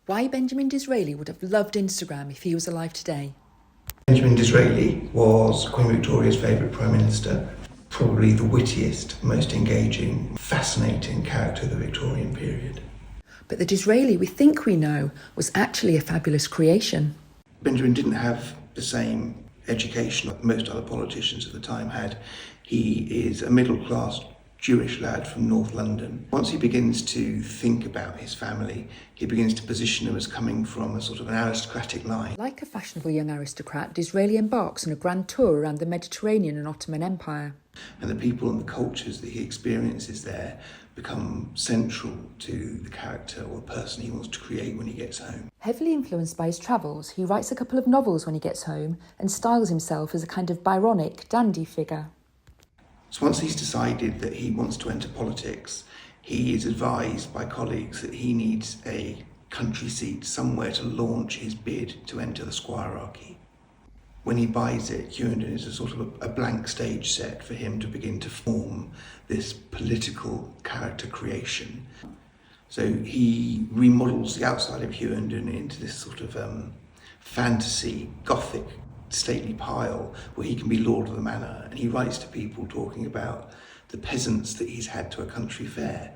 Why Benjamin Disraeli would have loved Instagram if he was alive today. Benjamin Disraeli was Queen Victoria's favourite Prime Minister, probably the wittiest, most engaging, fascinating character of the Victorian period. But the Disraeli we think we know was actually a fabulous creation. Benjamin didn't have the same education that most other politicians at the time had. He is a middle-class Jewish lad from North London. Once he begins to think about his family, he begins to position them as coming from a sort of an aristocratic line. Like a fashionable young aristocrat, Disraeli embarks on a grand tour around the Mediterranean and Ottoman Empire. And the people and the cultures that he experiences there become central to the character or person he wants to create when he gets home. Heavily influenced by his travels, he writes a couple of novels when he gets home and styles himself as a kind of Byronic dandy figure. So once he's decided that he wants to enter politics, he is advised by colleagues that he needs a country seat somewhere to launch his bid to enter the squirearchy. When he buys it, Hughenden is a sort of a blank stage set for him to begin to form this political character creation. So he remodels the outside of Hughenden into this sort of fantasy, gothic, stately pile where he can be lord of the manor, and he writes to people talking about the peasants that he's had to a country fair.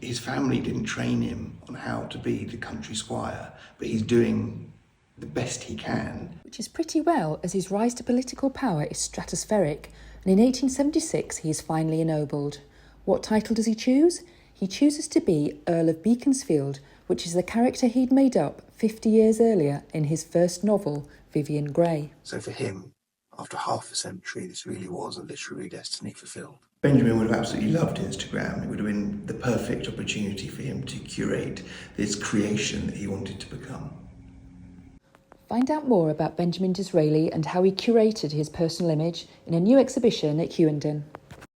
His family didn't train him on how to be the country squire, but he's doing the best he can. Which is pretty well, as his rise to political power is stratospheric, and in 1876 he is finally ennobled. What title does he choose? He chooses to be Earl of Beaconsfield, which is the character he'd made up 50 years earlier in his first novel, Vivian Grey. So for him, after half a century, this really was a literary destiny fulfilled. Benjamin would have absolutely loved Instagram. It would have been the perfect opportunity for him to curate this creation that he wanted to become. Find out more about Benjamin Disraeli and how he curated his personal image in a new exhibition at Hughenden.